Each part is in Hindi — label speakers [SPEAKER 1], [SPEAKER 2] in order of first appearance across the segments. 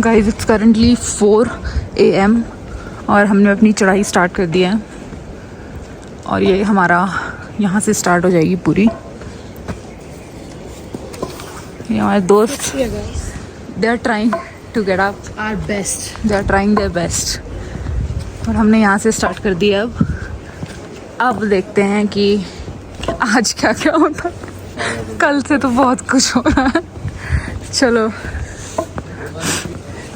[SPEAKER 1] गाइस इट्स करंटली 4 AM और हमने अपनी चढ़ाई स्टार्ट कर दी है और ये हमारा यहाँ से स्टार्ट हो जाएगी पूरी। ये हमारे दोस्त they are trying to get up our best, they are trying their best और हमने यहाँ से स्टार्ट कर दिया। अब देखते हैं कि आज क्या क्या होता है। कल से तो बहुत कुछ हो रहा है। चलो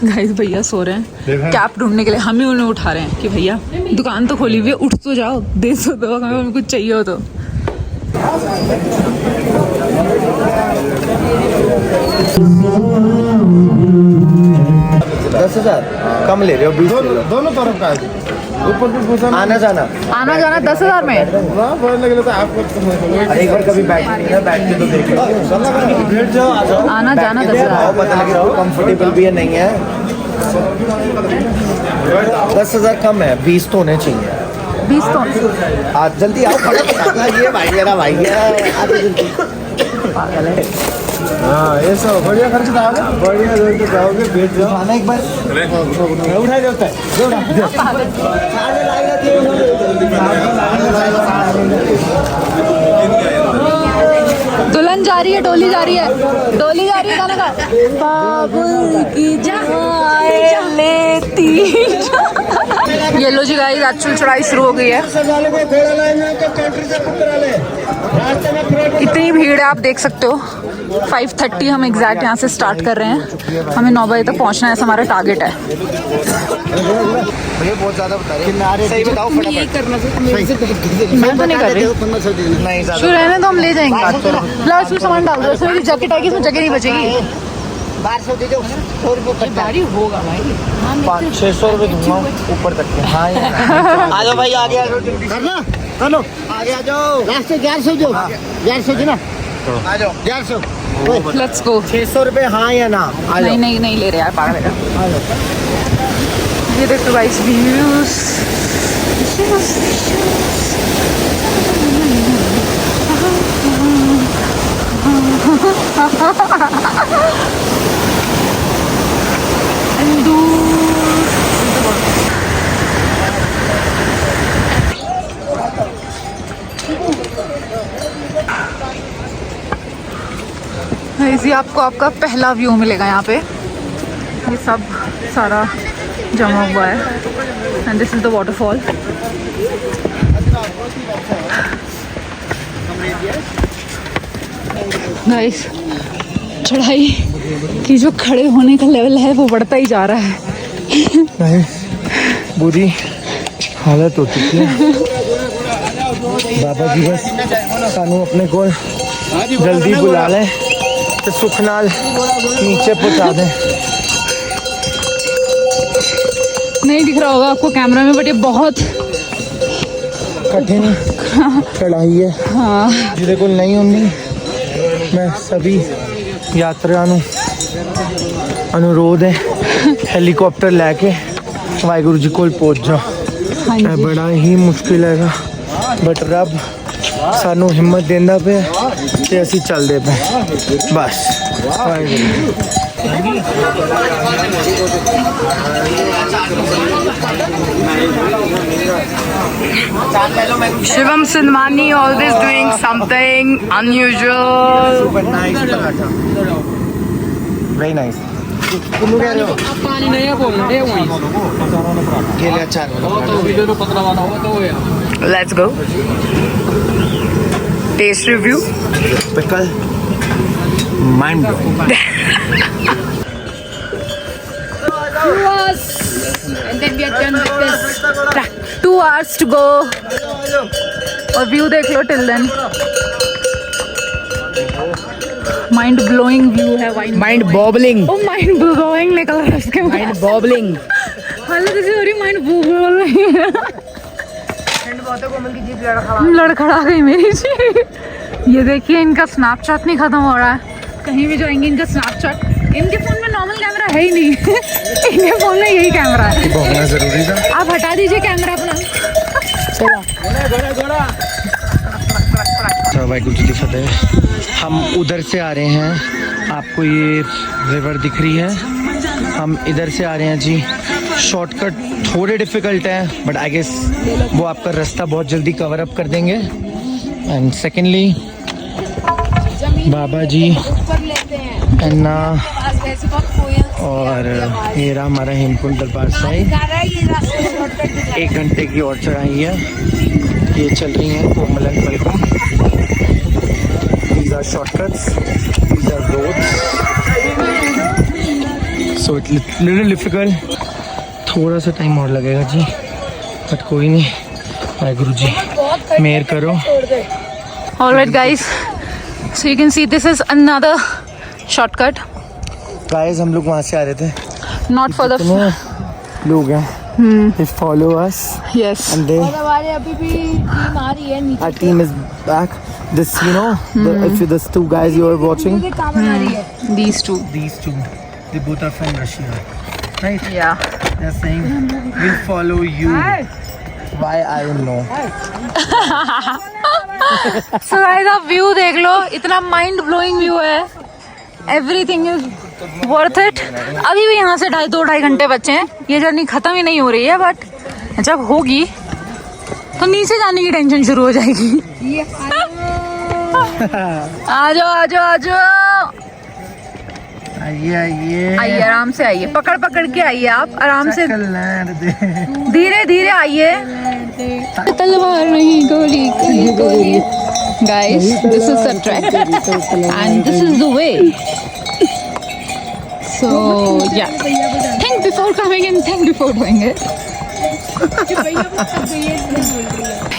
[SPEAKER 1] गाइस भैया सो रहे हैं कैप ढूंढने के लिए, हम ही उन्हें उठा रहे हैं कि भैया दुकान तो खोली हुई है, उठ तो जाओ, दे तो दो हमें, उनको कुछ चाहिए हो तो।
[SPEAKER 2] कम ले रहे हो, 20 दोनों तरफ का ऊपर आना जाना
[SPEAKER 1] 10,000 में।
[SPEAKER 2] एक बार कभी बैठ के तो देख लो,
[SPEAKER 1] आना जाना 10,000,
[SPEAKER 2] पता लगे कंफर्टेबल भी है नहीं है। 10,000 कम है, 20 तो होने चाहिए।
[SPEAKER 1] 20 तो
[SPEAKER 2] आज जल्दी आओ, ये भाई मेरा भाई है,
[SPEAKER 1] पागल है।
[SPEAKER 2] हाँ ये सब बढ़िया खर्च जाओगे, बढ़िया जोड़ के जाओगे, बैठ जाओ, आना एक बार उठाई देता है।
[SPEAKER 1] दुल्हन जा रही है, डोली जा रही है, डोली जा रही है, गाना गा। बाबुल की जाए लेती। ये लो जी गाइस, एक्चुअल चढ़ाई शुरू हो गई है। इतनी भीड़ है, आप देख सकते हो। 5:30 हम एग्जैक्ट यहाँ से स्टार्ट कर रहे हैं, हमें 9 बजे तक पहुँचना है, ऐसा हमारा टारगेट है।
[SPEAKER 2] बहुत ज्यादा बता रहे, सही बताओ फटाफट।
[SPEAKER 1] मैं तो नहीं कर रही, शुरू रहने तो हम ले जाएंगे। लास्ट में सामान डाल दो, इसमें मेरी जैकेट आएगी, इसमें जगह नहीं बचेगी।
[SPEAKER 2] 1200 गाड़ी होगा भाई, 500-600 रुपये दूंगा ऊपर तक के। हाँ आ जाओ भाई, आगे आ जाओ, करना चलो आगे आ जाओ। लास्ट 1100 जो 1100 की ना, आ जाओ 1100।
[SPEAKER 1] Let's go.
[SPEAKER 2] 600 रुपये हाँ या ना?
[SPEAKER 1] नहीं नहीं नहीं ले रहे यार, पागल है। ये देखो गाइस व्यूज। इसी आपको आपका पहला व्यू मिलेगा यहाँ पे। ये सब सारा जमा हुआ है and this is the waterfall. Guys चढ़ाई की जो खड़े होने का लेवल है वो बढ़ता ही जा रहा है।
[SPEAKER 2] नहीं बुरी हालत हो चुकी है। बाबा जी बस सानू अपने को जल्दी बुला लें तो सुख नाल नीचे पहुंचा दें।
[SPEAKER 1] नहीं दिख रहा होगा आपको कैमरा में, बट ये बहुत
[SPEAKER 2] कठिन चढ़ाई है।
[SPEAKER 1] हाँ
[SPEAKER 2] जिसे को नहीं होनी, मैं सभी यात्रियों को अनुरोध है हेलीकॉप्टर लेके वाहिगुरु जी को पहुंच जाओ।
[SPEAKER 1] हाँ जी।
[SPEAKER 2] बड़ा ही मुश्किल है बट रब सानू हिम्मत देंदा पे ते असी चलदे पे बस।
[SPEAKER 1] Shivam Sinmani always doing something unusual.
[SPEAKER 2] Very nice.
[SPEAKER 3] पानी नहीं है बोलना है वहीं
[SPEAKER 2] खेले अच्छा
[SPEAKER 3] तो वीडियो तो पतला वाला होगा तो यार।
[SPEAKER 1] Let's go. Taste review.
[SPEAKER 2] Pickle mind blowing.
[SPEAKER 1] And then we are done with this. 2 hours to go. और व्यू देख लो till then. Mind blowing view है।
[SPEAKER 3] माइंड बॉबलिंग,
[SPEAKER 1] ओ माइंड ब्लोइंग निकल रहा है इसके मुंह
[SPEAKER 3] माइंड बॉबलिंग।
[SPEAKER 1] हालत ऐसी हो रही, माइंड ब्लोइंग। लड़खड़ा गई मेरी जी। ये देखिए इनका स्नैपचैट नहीं खत्म हो रहा है, कहीं भी जाएंगे इनका स्नैपचैट। इनके फोन में नॉर्मल कैमरा है ही नहीं। इनके फोन में यही कैमरा है।
[SPEAKER 2] बहुत जरूरी था।
[SPEAKER 1] आप हटा दीजिए कैमरा अपना।
[SPEAKER 2] वाहिगुरु जी की फतेह। हम उधर से आ रहे हैं, आपको ये रिवर दिख रही है, हम इधर से आ रहे हैं जी। शॉर्टकट थोड़े डिफ़िकल्ट हैं बट आई गेस वो आपका रास्ता बहुत जल्दी कवर अप कर देंगे। एंड सेकेंडली बाबा जी अन्ना और ये रहा हमारा हेमकुंड दरबार साहिब। 1 घंटे की और चढ़ाई है। ये चल रही हैं Komal and welcome. These are shortcuts, these are roads. So it's little difficult. थोड़ा सा टाइम और लगेगा जी बट कोई नहीं। वाहेगुरु जी मेहर करो।
[SPEAKER 1] Alright guys, so you can see this is another shortcut.
[SPEAKER 2] Guys हम लोग वहाँ से आ रहे थे।
[SPEAKER 1] Not for the
[SPEAKER 2] कितने लोग हैं? They follow us
[SPEAKER 1] yes.
[SPEAKER 2] and they
[SPEAKER 4] हमारे अभी भी टीम आ रही है नीचे
[SPEAKER 2] our team is back. This you know if you this 2 guys you are watching,
[SPEAKER 4] से काम आ रही है।
[SPEAKER 1] These two.
[SPEAKER 2] these 2 they both are from Russia, right?
[SPEAKER 1] Yeah.
[SPEAKER 2] They're saying we'll follow you. Why I don't know.
[SPEAKER 1] So guys आप व्यू देख लो, इतना माइंड ब्लोइंग व्यू है। Everything is worth it. अभी भी यहाँ से 2-2.5 घंटे बचे हैं। ये जर्नी खत्म ही नहीं हो रही है बट जब होगी तो नीचे जाने की टेंशन शुरू हो जाएगी। आ जाओ आ जाओ आ जाओ,
[SPEAKER 2] आइए आइए
[SPEAKER 1] आइए आराम से आइए, पकड़ पकड़ के आइए आप आराम से, धीरे धीरे आइए। तलवार नहीं गोली गोली। Guys, this is the track and this is the way. So yeah, think before coming and think before doing it.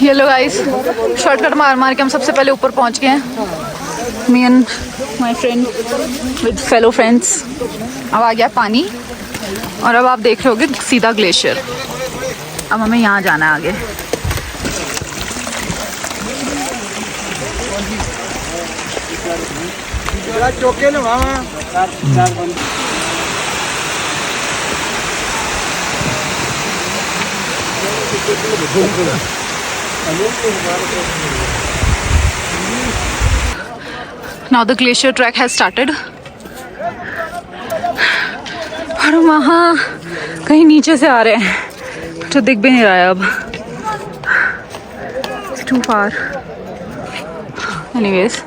[SPEAKER 1] ये लो गाइस, शॉर्टकट मार मार के हम सबसे पहले ऊपर पहुंच गए हैं। Me and my friend with fellow friends. अब आ गया पानी और अब आप देख रहे होगे सीधा ग्लेशियर। अब हमें यहाँ जाना है आगे।
[SPEAKER 2] चौके लो
[SPEAKER 1] Now the glacier trek has started. और वहाँ कहीं नीचे से आ रहे हैं जो दिख भी नहीं रहा है अब। It's too far. Anyways.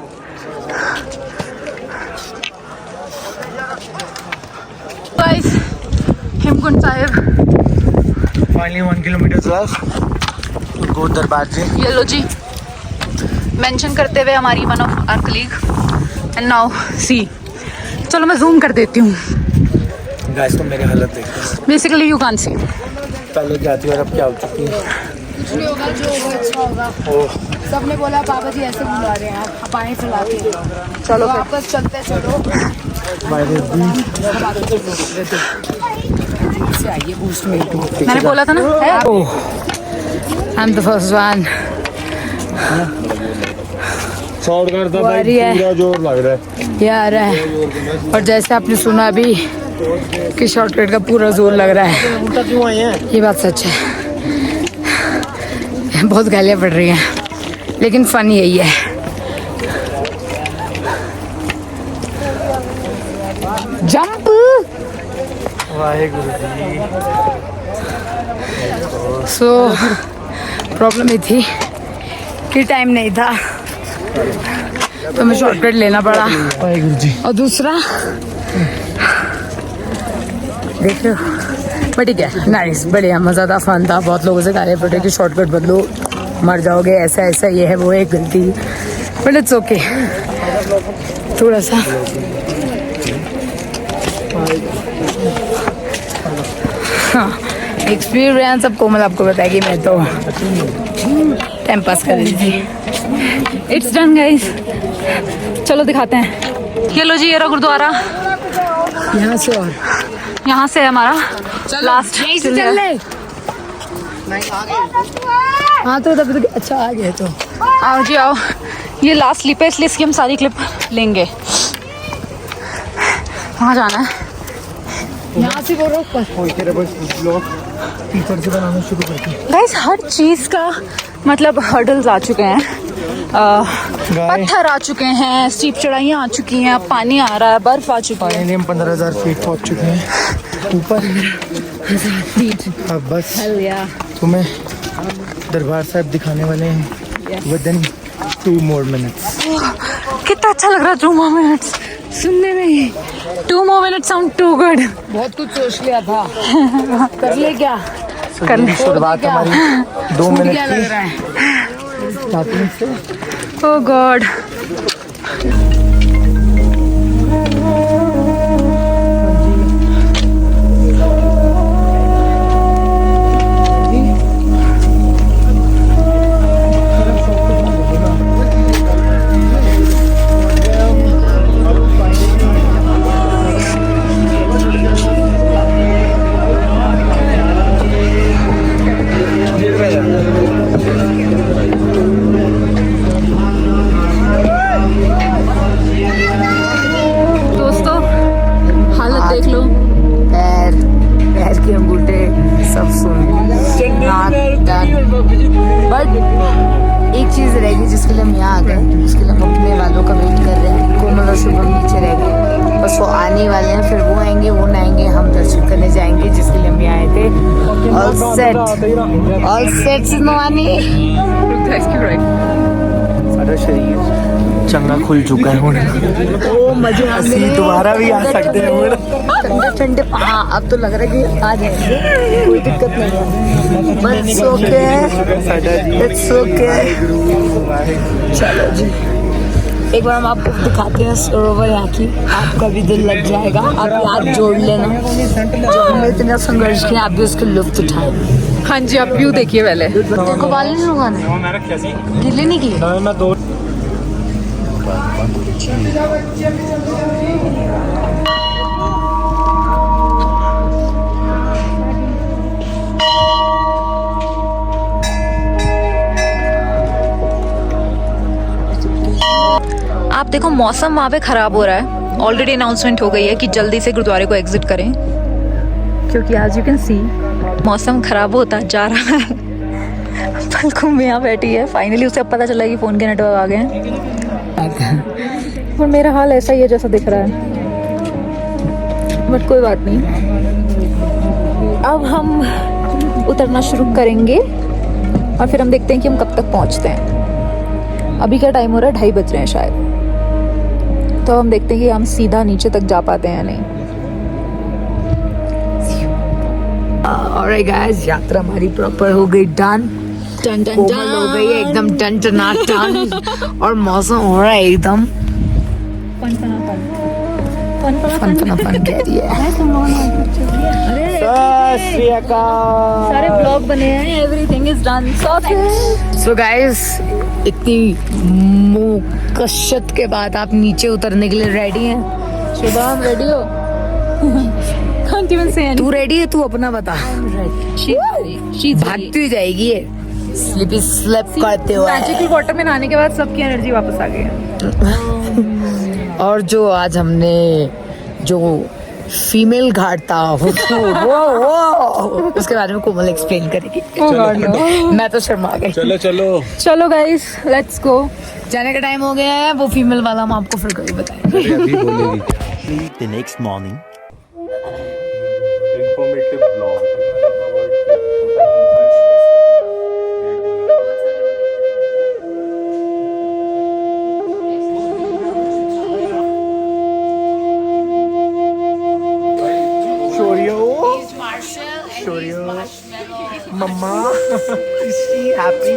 [SPEAKER 1] Guys, Hemkund Sahib.
[SPEAKER 2] Finally 1 kilometer left to go दरबार जी।
[SPEAKER 1] ये लो जी, मेंशन करते हुए हमारी one of our colleague. And now see, चलो मैं जूम कर देती हूँ।
[SPEAKER 2] गाइस तो मेरी हालत देखो।
[SPEAKER 1] बेसिकली यू कैन सी
[SPEAKER 2] पहले जाती और अब क्या हो चुकी है।
[SPEAKER 4] कुछ नहीं होगा, जो होगा अच्छा होगा। सबने बोला बाबा जी ऐसे बुला रहे हैं, आप आए चलाते हैं। चलो वापस चलते चलो।
[SPEAKER 1] मैंने बोला था ना, I am the first one.
[SPEAKER 2] Shortcut था भाई, पूरा जोर लग रहा है।
[SPEAKER 4] ये आ रहा है और जैसे आपने सुना अभी कि शॉर्टकट का पूरा जोर लग रहा है।
[SPEAKER 2] उल्टा क्यों आई है?
[SPEAKER 4] ये बात सच है, बहुत गालियाँ पड़ रही हैं लेकिन फन यही है। Jump.
[SPEAKER 2] Waheguru ji.
[SPEAKER 4] So problem ये थी कि टाइम नहीं था तो हमें शॉर्टकट लेना पड़ा।
[SPEAKER 2] वाहेगुरु जी।
[SPEAKER 4] और दूसरा देख लो, बट ठीक है, नाइस, बढ़िया, मज़ा था, फन था। बहुत लोगों से गालियाँ पड़ रही कि शॉर्टकट बदलो, मर जाओगे, ऐसा ऐसा, ये है वो है, गलती, बट इट्स ओके। थोड़ा सा हाँ एक्सपीरियंस अब कोमल आपको बताएगी, मैं तो टाइम पास कर रही थी।
[SPEAKER 1] इट्स डन गाइस, चलो दिखाते हैं। ये लो जी, ये रहा गुरुद्वारा।
[SPEAKER 4] यहाँ से और
[SPEAKER 1] यहाँ से है हमारा लास्ट।
[SPEAKER 4] हाँ तो तब तो अच्छा आ गया। तो
[SPEAKER 1] आओ जी आओ, ये लास्ट क्लिप है इसलिए इसकी हम सारी क्लिप लेंगे। वहाँ जाना है।
[SPEAKER 4] यहाँ से वो रोक पर
[SPEAKER 2] टीचर से बनाना शुरू करते हैं।
[SPEAKER 1] गाइस हर चीज़ का मतलब हर्डल्स आ चुके हैं। पत्थर आ चुके हैं, स्टीप चढ़ाइयाँ आ चुकी हैं, पानी आ रहा है, बर्फ आ चुकी है।
[SPEAKER 2] फाइनली हम 15,000 फीट पहुंच चुके हैं ऊपर। अब बस तुम्हें दरबार साहब दिखाने वाले हैं विदिन 2 more minutes।
[SPEAKER 1] कितना अच्छा लग रहा है 2 more minutes सुनने में ही। 2 more minutes sound too good।
[SPEAKER 4] बहुत कुछ सोच लिया था, कर ले क्या?
[SPEAKER 1] कर ले।
[SPEAKER 2] शुरुआत हमारी 2 मिनट
[SPEAKER 4] क्या लग
[SPEAKER 2] की
[SPEAKER 4] रहा है?
[SPEAKER 2] स्टार्टिंग से।
[SPEAKER 1] ओह गॉड।
[SPEAKER 4] All set सुनवानी।
[SPEAKER 2] सारा शरीर चंगा खुल चुका है
[SPEAKER 4] ओ मजे
[SPEAKER 2] ਅਸੀਂ दोबारा भी आ सकते हैं।
[SPEAKER 4] ठंडे ठंडे। हाँ अब तो लग रहा है कि आ जाएंगे, कोई दिक्कत नहीं है। But it's okay, it's okay. चलो जी, एक बार हम आपको दिखाते हैं सरोवर यहाँ की, आपका भी दिल लग जाएगा। आप याद जोड़ लेना, जो हमने इतना संघर्ष किया आप भी उसका लुत्फ उठाए।
[SPEAKER 1] हाँ जी, आप व्यू देखिए पहले।
[SPEAKER 4] तेरे को बाल नहीं सुखाने, गिले नहीं किए।
[SPEAKER 1] आप देखो मौसम वहाँ पे ख़राब हो रहा है। ऑलरेडी अनाउंसमेंट हो गई है कि जल्दी से गुरुद्वारे को एग्जिट करें, क्योंकि आज यू कैन सी मौसम ख़राब होता जा रहा है। पलकुम यहाँ बैठी है, फाइनली उसे अब पता चला कि फ़ोन के नेटवर्क आ गए हैं। और मेरा हाल ऐसा ही है जैसा दिख रहा है, बट कोई बात नहीं। अब हम उतरना शुरू करेंगे और फिर हम देखते हैं कि हम कब तक पहुँचते हैं। अभी क्या टाइम हो रहा है, 2:30 बज रहे हैं शायद। तो हम देखते हैं कि हम सीधा नीचे तक जा पाते हैं या नहीं।
[SPEAKER 4] ऑलराइट गाइस, यात्रा हमारी प्रॉपर हो गई डन। कोमल हो गई है एकदम टन टना टन, और मौसम हो रहा है एकदम फन कह रही है।
[SPEAKER 1] सारे ब्लॉग बने हैं, everything is done.
[SPEAKER 4] So guys, इतनी मुकशत के बाद आप नीचे उतरने के लिए रेडी हैं?
[SPEAKER 1] शुभम रेडी हो? Can't even say anything.
[SPEAKER 4] तू रेडी है? तू अपना बता। भागती हुई जाएगी ये, स्लिपी स्लिप करते हुए।
[SPEAKER 1] मैजिकल वाटर में नहाने के बाद सबकी एनर्जी वापस आ गई है।
[SPEAKER 4] और जो आज हमने जो फीमेल घाट था वो उसके बारे में कोमल एक्सप्लेन करेगी। मैं तो शर्मा गई।
[SPEAKER 1] चलो गाइस, लेट्स गो।
[SPEAKER 4] जाने का टाइम हो गया है, वो फीमेल वाला हम आपको फिर कभी बताएंगे।
[SPEAKER 5] The next morning.
[SPEAKER 2] Mama, is she happy?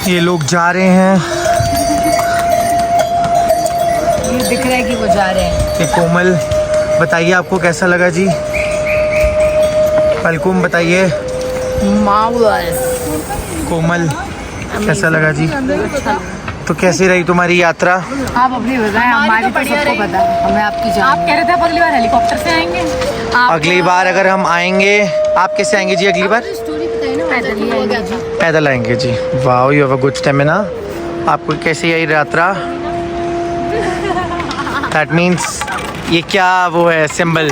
[SPEAKER 2] ये लोग जा रहे हैं।
[SPEAKER 4] ये दिख रहा है कि वो जा रहे हैं।
[SPEAKER 2] ये कोमल, बताइए आपको कैसा लगा जी? पलकुम बताइए। कोमल कैसा लगा जी? तो कैसी रही तुम्हारी यात्रा?
[SPEAKER 4] आप अपनी बताएं, हमारी तो सबको पता है, हमें आपकी जान।
[SPEAKER 1] आप कह रहे थे आप अगली बार हेलीकॉप्टर से आएंगे।
[SPEAKER 2] अगली बार अगर हम आएंगे, आप कैसे आएंगे जी अगली बार? पैदल आएंगे जी। वाह, you have a good stamina. आपको कैसी आई यात्रा? दैट मीन्स ये क्या वो है सिंबल?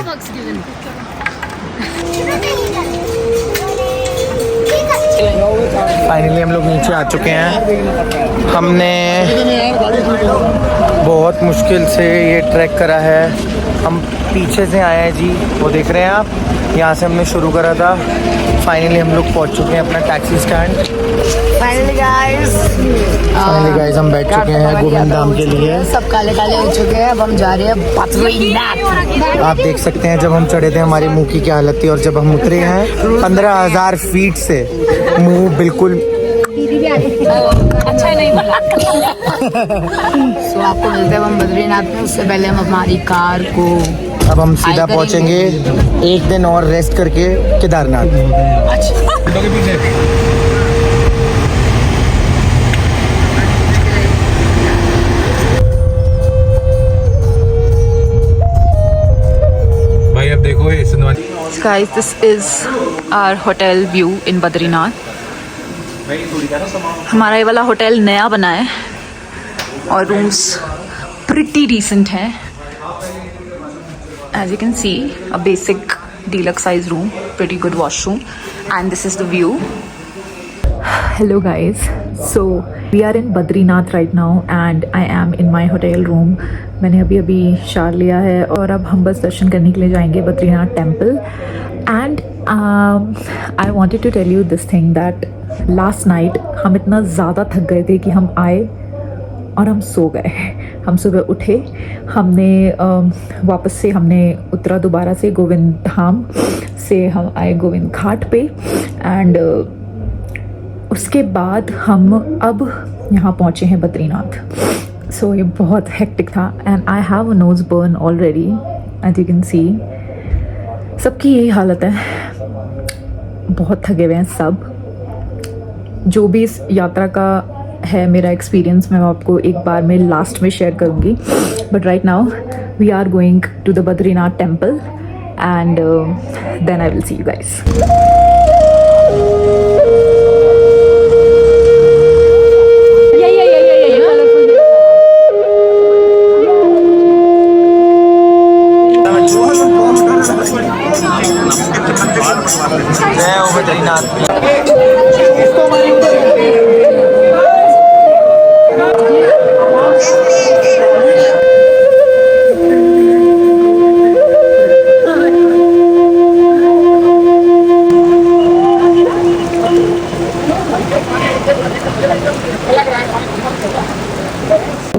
[SPEAKER 2] फाइनली हम लोग नीचे आ चुके हैं। हमने बहुत मुश्किल से ये ट्रैक करा है। हम पीछे से आए हैं जी, वो देख रहे हैं आप, यहाँ से हमने शुरू करा था। फाइनली हम लोग पहुँच चुके हैं अपना टैक्सी स्टैंड। फाइनली गाइस हम बैठ चुके हैं गोविंद धाम के लिए।
[SPEAKER 4] सब काले काले हो चुके हैं, अब हम जा रहे हैं बद्रीनाथ।
[SPEAKER 2] आप देख सकते हैं जब हम चढ़े थे हमारी मुंह की क्या हालत थी, और जब हम उतरे हैं 15,000 फीट से मुंह बिल्कुल
[SPEAKER 4] अच्छा नहीं बना। तो आपको मिलते हैं हम बद्रीनाथ में, उससे पहले हम हमारी कार को
[SPEAKER 2] अब हम सीधा पहुंचेंगे एक दिन और रेस्ट करके केदारनाथ।
[SPEAKER 3] भाई अब देखो ये सुनवानी।
[SPEAKER 1] Guys, this is our hotel view in Badrinath. हमारा ये वाला होटल नया बना है और रूम्स pretty decent हैं. As you can see, a basic deluxe size room, pretty good washroom, and this is the view. Hello guys, so we are in Badrinath right now and I am in my hotel room. मैंने अभी शार लिया है और अब हम बस दर्शन करने के लिए जाएंगे Badrinath temple. And I wanted to tell you this thing that last night हम इतना ज़्यादा थक गए थे कि हम आए और हम सो गए. हम सुबह उठे, हमने वापस से हमने उतरा दोबारा से गोविंद धाम से, हम आए गोविंद घाट पे एंड उसके बाद हम अब यहाँ पहुँचे हैं बद्रीनाथ. सो ये बहुत हेक्टिक था and I have a nose burn already, as you can see. सबकी यही हालत है, बहुत थके हुए हैं सब. जो भी इस यात्रा का है मेरा एक्सपीरियंस मैं आपको एक बार में लास्ट में शेयर करूँगी. But right now we are going to the Badrinath temple and then I will see you guys.
[SPEAKER 2] जय हो बद्रीनाथ.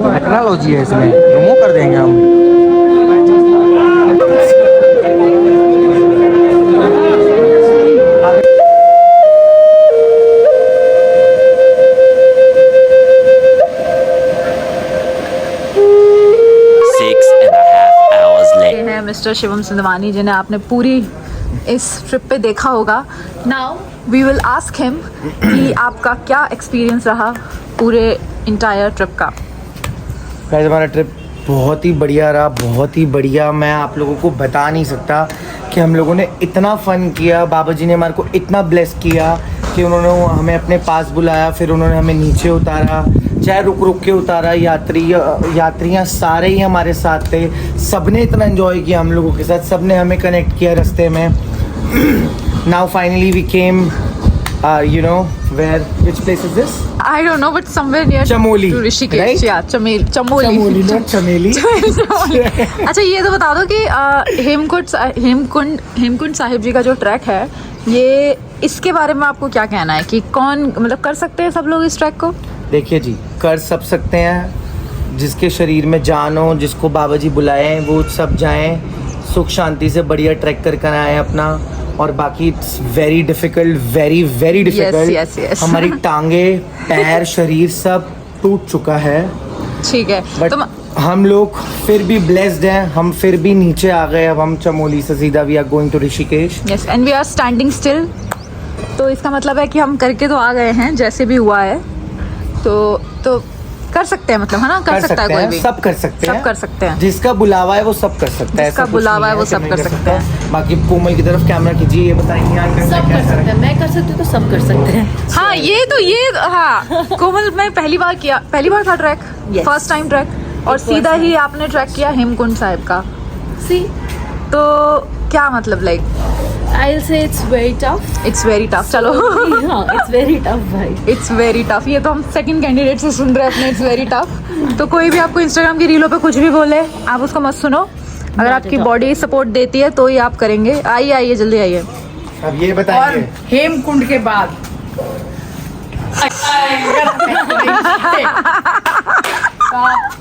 [SPEAKER 2] टेक्नोलॉजी है इसमें, रिमूव कर देंगे हम.
[SPEAKER 1] मिस्टर शिवम सिंधवानी जिन्हें आपने पूरी इस ट्रिप पे देखा होगा. Now we will ask him कि आपका क्या एक्सपीरियंस रहा पूरे इंटायर ट्रिप का.
[SPEAKER 2] गाइस हमारा ट्रिप बहुत ही बढ़िया रहा, बहुत ही बढ़िया. मैं आप लोगों को बता नहीं सकता कि हम लोगों ने इतना फ़न किया. बाबा जी ने हमारे को इतना ब्लेस किया कि उन्होंने हमें अपने पास बुलाया, फिर उन्होंने हमें नीचे उतारा, चाहे रुक के उतारा. यात्रियाँ सारे ही हमारे साथ थे, सब ने इतना एंजॉय किया हम लोगों के साथ, सब ने हमें कनेक्ट किया रास्ते में. Now finally we came you know where, which place is this?
[SPEAKER 1] I don't know, but somewhere near
[SPEAKER 2] Chamoli,
[SPEAKER 1] to Rishikesh,
[SPEAKER 2] right?
[SPEAKER 1] yeah, Chamoli.
[SPEAKER 2] Chamoli, not Chameli.
[SPEAKER 1] अच्छा ये तो बता दो कि हेमकुंड साहिब जी का जो ट्रैक है, ये इसके बारे में आपको क्या कहना है कि कौन मतलब कर सकते हैं सब लोग इस ट्रैक को?
[SPEAKER 2] देखिए जी, कर सब सकते हैं. जिसके शरीर में जान हो, जिसको बाबा जी बुलाए वो सब जाएं, सुख शांति से बढ़िया ट्रैक कर कर आए अपना. और बाकी it's very difficult, very difficult.
[SPEAKER 1] yes.
[SPEAKER 2] हमारी टांगे, पैर, शरीर सब टूट चुका है.
[SPEAKER 1] ठीक है,
[SPEAKER 2] बट हम लोग फिर भी ब्लेस्ड हैं. हम फिर भी नीचे आ गए. अब हम चमोली से सीधा we are going to Rishikesh.
[SPEAKER 1] Yes, and we are standing still. तो इसका मतलब है कि हम करके तो आ गए हैं जैसे भी हुआ है. तो कर सकते हैं, मतलब है ना, कर सकता है कोई भी,
[SPEAKER 2] सब कर सकते हैं,
[SPEAKER 1] सब कर सकते हैं।
[SPEAKER 2] जिसका बुलावा है वो सब कर सकता है,
[SPEAKER 1] जिसका
[SPEAKER 2] ऐसा कुछ
[SPEAKER 1] बुलावा
[SPEAKER 2] नहीं
[SPEAKER 1] है वो
[SPEAKER 2] कि
[SPEAKER 1] सब
[SPEAKER 2] नहीं
[SPEAKER 1] कर सकते हैं।
[SPEAKER 2] बाकी कोमल की तरफ कैमरा कीजिए, ये बताइए आप
[SPEAKER 4] सब कर सकते हैं, मैं कर सकती हूँ तो सब कर सकते हैं।
[SPEAKER 1] हाँ ये हाँ कोमल, मैं पहली बार था track,
[SPEAKER 4] Yes.
[SPEAKER 1] First time track, और सीधा ही आपने ट्रैक किया हेमकुंड साहिब का।
[SPEAKER 4] सी
[SPEAKER 1] तो क्या मतलब like
[SPEAKER 4] I'll say it's very tough.
[SPEAKER 1] It's very tough. चलो
[SPEAKER 4] हाँ, it's very tough भाई।
[SPEAKER 1] इट्स वेरी टफ, ये तो हम सेकंड कैंडिडेट से सुन रहे हैं अपने इट्स वेरी टफ। तो कोई भी आपको इंस्टाग्राम की रीलों पे कुछ भी बोले, आप उसको मत सुनो। अगर आपकी बॉडी सपोर्ट देती है तो ही आप करेंगे। आइए जल्दी आइए।
[SPEAKER 2] अब ये
[SPEAKER 4] और
[SPEAKER 2] बताइए
[SPEAKER 4] हेमकुंड के बाद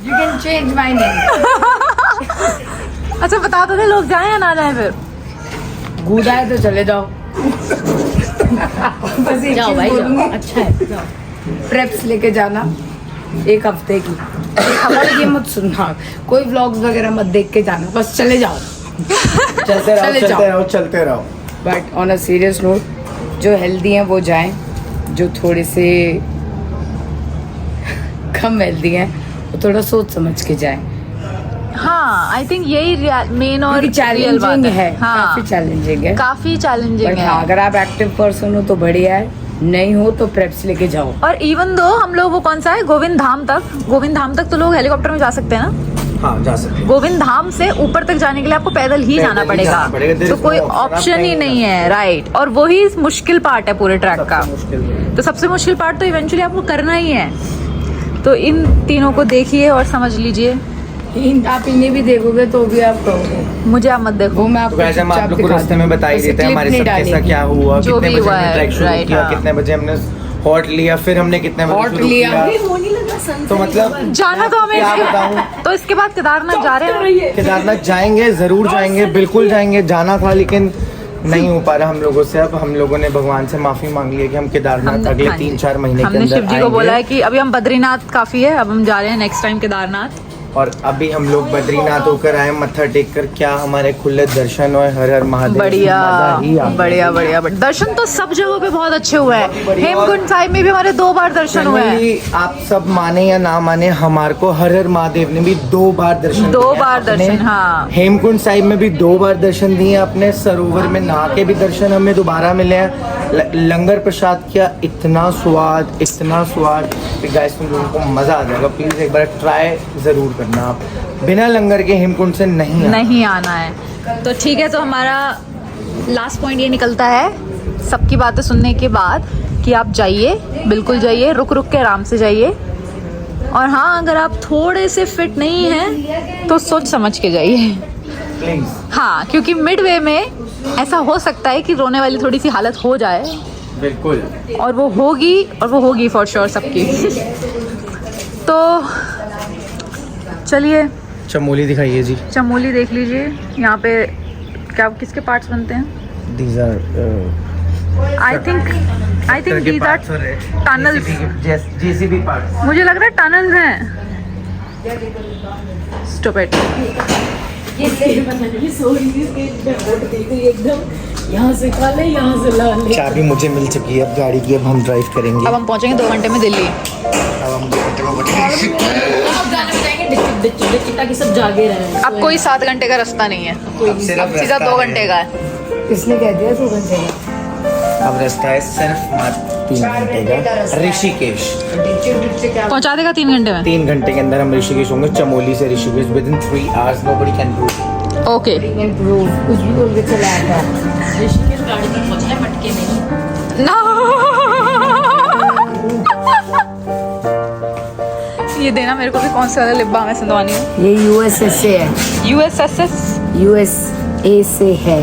[SPEAKER 4] you can change my name.
[SPEAKER 1] अच्छा बता दो लोग जाए या ना जाए फिर।
[SPEAKER 4] कूदा है तो चले जाओ। बस एक
[SPEAKER 5] जाओ
[SPEAKER 4] चीज़
[SPEAKER 5] भाई, जाओ।
[SPEAKER 4] बोलूंगी,
[SPEAKER 5] अच्छा है, जाओ।
[SPEAKER 4] प्रेप्स लेके जाना 1 हफ्ते की। खबर ये मत सुनना, कोई व्लॉग्स वगैरह मत देख के जाना, बस चले जाओ।
[SPEAKER 2] चलते
[SPEAKER 4] चले जाओ।
[SPEAKER 2] चलते रहो।
[SPEAKER 4] But on a serious note, जो हेल्दी हैं वो जाएं, जो थोड़े से कम हेल्दी हैं वो थोड़ा सोच समझ के जाएं,
[SPEAKER 1] हाँ आई थिंक यही मेन और
[SPEAKER 4] क्योंकि
[SPEAKER 1] real बात
[SPEAKER 4] चैलेंजिंग है,
[SPEAKER 1] हाँ
[SPEAKER 4] काफी चैलेंजिंग है।
[SPEAKER 1] काफी चैलेंजिंग
[SPEAKER 4] बट
[SPEAKER 1] है।
[SPEAKER 4] हाँ, अगर आप एक्टिव पर्सन हो तो बढ़िया है, नहीं हो तो प्रेप्स लेके जाओ।
[SPEAKER 1] और इवन दो हम लोग वो कौन सा है गोविंद धाम तक तो लोग हेलीकॉप्टर में जा सकते हैं ना।
[SPEAKER 2] हाँ जा सकते हैं।
[SPEAKER 1] गोविंद धाम से ऊपर तक जाने के लिए आपको पैदल ही जाना पड़ेगा,
[SPEAKER 2] There
[SPEAKER 1] तो
[SPEAKER 2] is
[SPEAKER 1] कोई
[SPEAKER 2] no option, आप
[SPEAKER 1] ऑप्शन ही
[SPEAKER 2] कहीं
[SPEAKER 1] नहीं
[SPEAKER 2] जा
[SPEAKER 1] है, राइट। और वही मुश्किल पार्ट है पूरे ट्रैक का।
[SPEAKER 2] मुश्किल है।
[SPEAKER 1] तो सबसे मुश्किल पार्ट तो इवेंचुअली आपको करना ही है। तो इन तीनों को देखिए और समझ लीजिए।
[SPEAKER 4] आप इन्हें भी देखोगे तो भी आप कहोगे।
[SPEAKER 1] मुझे आप मत देखो।
[SPEAKER 4] वो मैं
[SPEAKER 2] तो
[SPEAKER 4] आपको
[SPEAKER 2] वैसे हम आप लोग को रास्ते में बता ही देते हैं हमारे साथ कैसा क्या हुआ,
[SPEAKER 1] जो
[SPEAKER 2] कितने
[SPEAKER 1] भी
[SPEAKER 2] बजे
[SPEAKER 1] हुआ
[SPEAKER 2] हमने
[SPEAKER 1] है,
[SPEAKER 2] ट्रैक शुरू
[SPEAKER 1] right,
[SPEAKER 2] किया,
[SPEAKER 1] हाँ।
[SPEAKER 2] कितने बजे हमने हॉट लिया, फिर हमने कितने बजे
[SPEAKER 4] हॉट
[SPEAKER 2] शुरू
[SPEAKER 4] लिया।
[SPEAKER 2] किया। तो मतलब
[SPEAKER 1] जाना तो हमें
[SPEAKER 2] क्या बताऊं,
[SPEAKER 1] तो इसके बाद केदारनाथ जा रहे हैं।
[SPEAKER 2] केदारनाथ जाएंगे, जरूर जाएंगे, बिल्कुल जाएंगे। जाना था लेकिन नहीं हो पा रहा हम लोगों से। अब हम लोगों ने भगवान से माफी मांग ली है कि हम केदारनाथ अगले
[SPEAKER 1] हाँ जी।
[SPEAKER 2] 3-4 महीने के
[SPEAKER 1] हमने
[SPEAKER 2] अंदर
[SPEAKER 1] शिव जी को
[SPEAKER 2] आएंगे।
[SPEAKER 1] बोला है कि अभी हम बद्रीनाथ काफी है, अब हम जा रहे हैं नेक्स्ट टाइम केदारनाथ।
[SPEAKER 2] और अभी हम लोग बद्रीनाथ होकर आए, मत्था टेक कर, क्या हमारे खुले दर्शन हुए, हर हर महादेव।
[SPEAKER 1] बढ़िया
[SPEAKER 2] मजा ही आ गया।
[SPEAKER 1] बढ़िया दर्शन तो सब जगहों पे बहुत अच्छे हुए हैं। हेमकुंड साहिब में भी हमारे 2 बार दर्शन हुए हैं।
[SPEAKER 2] Generally, आप सब माने या ना माने, हमारे को हर हर महादेव ने भी 2 बार दर्शन
[SPEAKER 1] 2
[SPEAKER 2] दिए हैं।
[SPEAKER 1] बार
[SPEAKER 2] अपने
[SPEAKER 1] दर्शन, हाँ।
[SPEAKER 2] हेमकुंड साहिब में भी 2 बार दर्शन दिए। अपने सरोवर में नहा के भी दर्शन हमें दोबारा मिले हैं। लंगर प्रसाद किया, इतना स्वाद कि गाइस तुम लोगों को मजा आ जाएगा। प्लीज एक बार ट्राई जरूर करना। आप बिना लंगर के हेमकुंड से नहीं
[SPEAKER 1] आना है। तो ठीक है, तो हमारा लास्ट पॉइंट ये निकलता है सबकी बातें सुनने के बाद कि आप जाइए, बिल्कुल जाइए, रुक के आराम से जाइए। और हाँ, अगर आप थोड़े से फिट नहीं हैं तो सोच समझ के जाइए।
[SPEAKER 2] प्लीज।
[SPEAKER 1] हाँ, क्योंकि मिड वे में ऐसा हो सकता है कि रोने वाली थोड़ी सी हालत हो जाए,
[SPEAKER 2] बिल्कुल।
[SPEAKER 1] और वो होगी फॉर श्योर सबकी। तो चलिए
[SPEAKER 2] चमोली दिखाइए जी।
[SPEAKER 1] चमोली देख लीजिए। यहाँ पे क्या किसके पार्ट्स बनते हैं?
[SPEAKER 2] These are
[SPEAKER 1] I think these are tunnels.
[SPEAKER 2] JCB parts।
[SPEAKER 1] मुझे लग रहा है टनल्स हैं। स्टॉप
[SPEAKER 5] यहाँ से काले, यहाँ से लाल।
[SPEAKER 2] चाबी मुझे मिल चुकी है अब गाड़ी की। अब हम ड्राइव करेंगे।
[SPEAKER 1] अब हम पहुंचेंगे 2 घंटे में दिल्ली।
[SPEAKER 2] अब हम 2 घंटे में पहुंचेंगे।
[SPEAKER 5] अब गाने बजाएंगे, डिच डिच डिच, ताकि सब जागे रहें।
[SPEAKER 1] अब कोई 7 घंटे का रास्ता नहीं है,
[SPEAKER 2] अब सिर्फ
[SPEAKER 1] अब सीधा
[SPEAKER 2] रास्ता
[SPEAKER 1] 2
[SPEAKER 2] है।
[SPEAKER 1] घंटे का है।
[SPEAKER 4] किसने कह दिया 2 घंटे का?
[SPEAKER 2] अब रास्ता है सिर्फ मात्र 3 घंटे का। ऋषिकेश
[SPEAKER 1] पहुंचा देगा 3 घंटे में।
[SPEAKER 2] 3 घंटे के अंदर हम ऋषिकेश होंगे। चमोली से Rishikesh with in 3 hours। Nobody can prove.
[SPEAKER 1] Okay.
[SPEAKER 4] कुछ भी बोल के चला आता है।
[SPEAKER 5] ऋषिकेश गाड़ी में पहुंचना है, मटके नहीं।
[SPEAKER 1] ना ये देना मेरे को भी, कौन सा वाला लिप बाम है सिंधवानी है?
[SPEAKER 4] ये यूएसए से है,
[SPEAKER 1] USSS।
[SPEAKER 4] यूएसए से है।